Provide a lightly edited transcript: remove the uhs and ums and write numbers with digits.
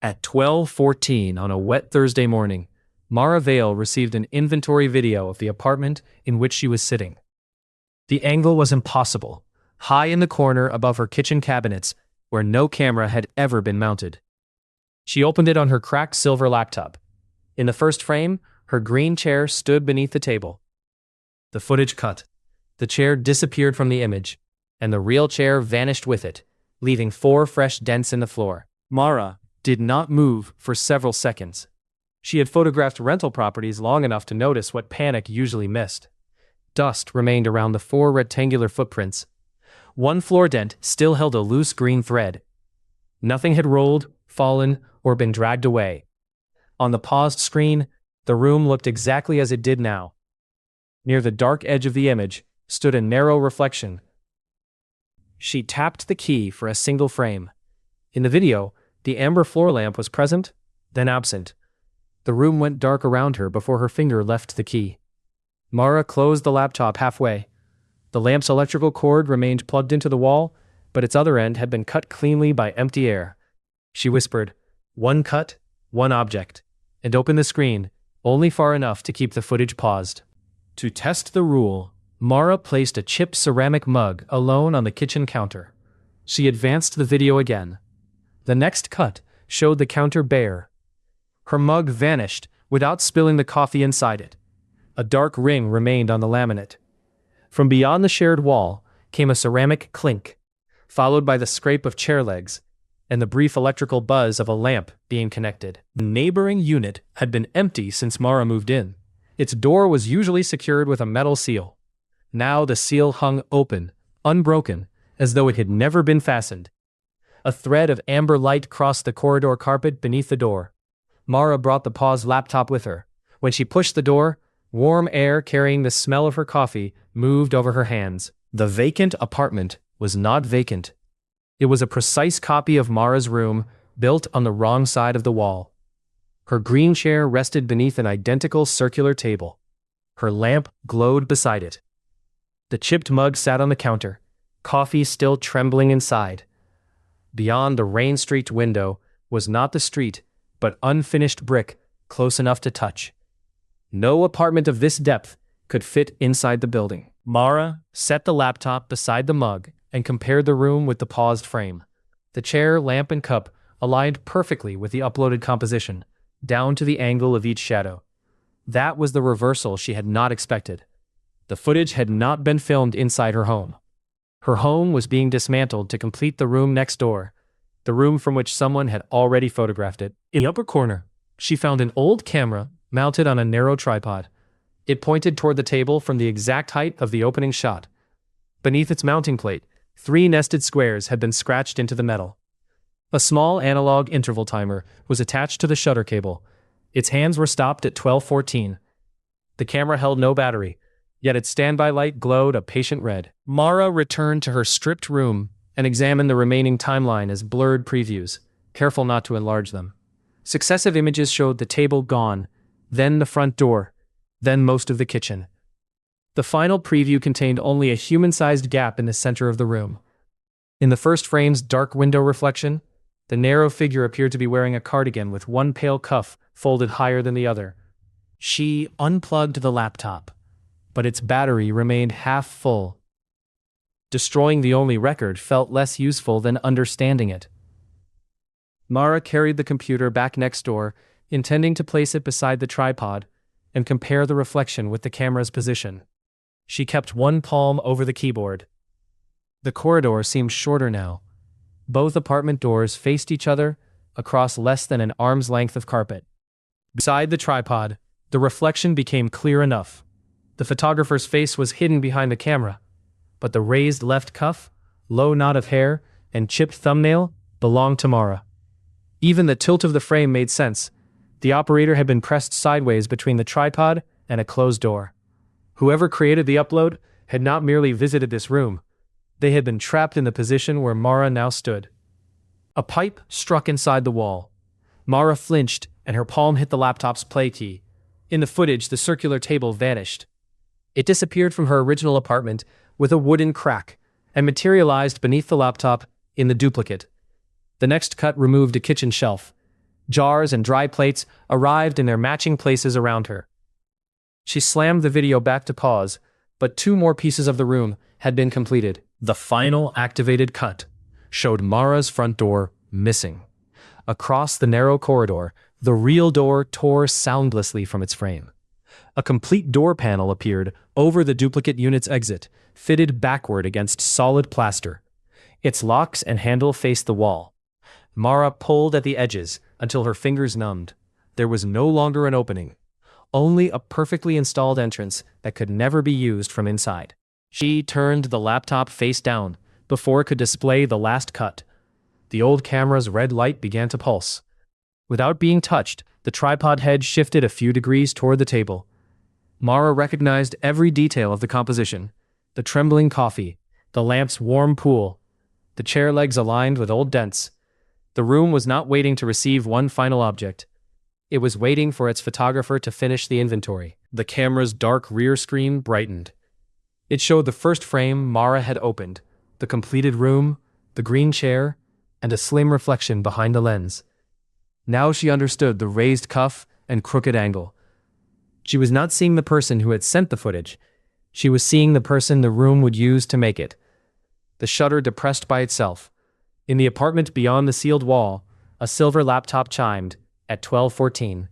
At 12:14 on a wet Thursday morning, Mara Vale received an inventory video of the apartment in which she was sitting. The angle was impossible, high in the corner above her kitchen cabinets, where no camera had ever been mounted. She opened it on her cracked silver laptop. In the first frame, her green chair stood beneath the table. The footage cut. The chair disappeared from the image, and the real chair vanished with it, leaving 4 fresh dents in the floor. Mara did not move for several seconds. She had photographed rental properties long enough to notice what panic usually missed. Dust remained around the 4 rectangular footprints. One floor dent still held a loose green thread. Nothing had rolled, fallen, or been dragged away. On the paused screen, the room looked exactly as it did now. Near the dark edge of the image stood a narrow reflection. She tapped the key for a single frame. In the video, the amber floor lamp was present, then absent. The room went dark around her before her finger left the key. Mara closed the laptop halfway. The lamp's electrical cord remained plugged into the wall, but its other end had been cut cleanly by empty air. She whispered, "One cut, one object," and opened the screen, only far enough to keep the footage paused. To test the rule, Mara placed a chipped ceramic mug alone on the kitchen counter. She advanced the video again. The next cut showed the counter bare. Her mug vanished without spilling the coffee inside it. A dark ring remained on the laminate. From beyond the shared wall came a ceramic clink, followed by the scrape of chair legs and the brief electrical buzz of a lamp being connected. The neighboring unit had been empty since Mara moved in. Its door was usually secured with a metal seal. Now the seal hung open, unbroken, as though it had never been fastened. A thread of amber light crossed the corridor carpet beneath the door. Mara brought the paused laptop with her. When she pushed the door, warm air carrying the smell of her coffee moved over her hands. The vacant apartment was not vacant. It was a precise copy of Mara's room, built on the wrong side of the wall. Her green chair rested beneath an identical circular table. Her lamp glowed beside it. The chipped mug sat on the counter, coffee still trembling inside. Beyond the rain-streaked window was not the street, but unfinished brick, close enough to touch. No apartment of this depth could fit inside the building. Mara set the laptop beside the mug and compared the room with the paused frame. The chair, lamp, and cup aligned perfectly with the uploaded composition, down to the angle of each shadow. That was the reversal she had not expected. The footage had not been filmed inside her home. Her home was being dismantled to complete the room next door, the room from which someone had already photographed it. In the upper corner, she found an old camera mounted on a narrow tripod. It pointed toward the table from the exact height of the opening shot. Beneath its mounting plate, 3 nested squares had been scratched into the metal. A small analog interval timer was attached to the shutter cable. Its hands were stopped at 12:14. The camera held no battery, yet its standby light glowed a patient red. Mara returned to her stripped room and examined the remaining timeline as blurred previews, careful not to enlarge them. Successive images showed the table gone, then the front door, then most of the kitchen. The final preview contained only a human-sized gap in the center of the room. In the first frame's dark window reflection, the narrow figure appeared to be wearing a cardigan with one pale cuff folded higher than the other. She unplugged the laptop, but its battery remained half full. Destroying the only record felt less useful than understanding it. Mara carried the computer back next door, intending to place it beside the tripod and compare the reflection with the camera's position. She kept one palm over the keyboard. The corridor seemed shorter now. Both apartment doors faced each other across less than an arm's length of carpet. Beside the tripod, the reflection became clear enough. The photographer's face was hidden behind the camera, but the raised left cuff, low knot of hair, and chipped thumbnail belonged to Mara. Even the tilt of the frame made sense. The operator had been pressed sideways between the tripod and a closed door. Whoever created the upload had not merely visited this room. They had been trapped in the position where Mara now stood. A pipe struck inside the wall. Mara flinched, and her palm hit the laptop's play key. In the footage, the circular table vanished. It disappeared from her original apartment with a wooden crack and materialized beneath the laptop in the duplicate. The next cut removed a kitchen shelf. Jars and dry plates arrived in their matching places around her. She slammed the video back to pause, but 2 more pieces of the room had been completed. The final activated cut showed Mara's front door missing. Across the narrow corridor, the real door tore soundlessly from its frame. A complete door panel appeared over the duplicate unit's exit, fitted backward against solid plaster. Its locks and handle faced the wall. Mara pulled at the edges until her fingers numbed. There was no longer an opening, only a perfectly installed entrance that could never be used from inside. She turned the laptop face down before it could display the last cut. The old camera's red light began to pulse. Without being touched, the tripod head shifted a few degrees toward the table. Mara recognized every detail of the composition: the trembling coffee, the lamp's warm pool, the chair legs aligned with old dents. The room was not waiting to receive one final object. It was waiting for its photographer to finish the inventory. The camera's dark rear screen brightened. It showed the first frame Mara had opened, the completed room, the green chair, and a slim reflection behind the lens. Now she understood the raised cuff and crooked angle. She was not seeing the person who had sent the footage. She was seeing the person the room would use to make it. The shutter depressed by itself. In the apartment beyond the sealed wall, a silver laptop chimed at 12:14.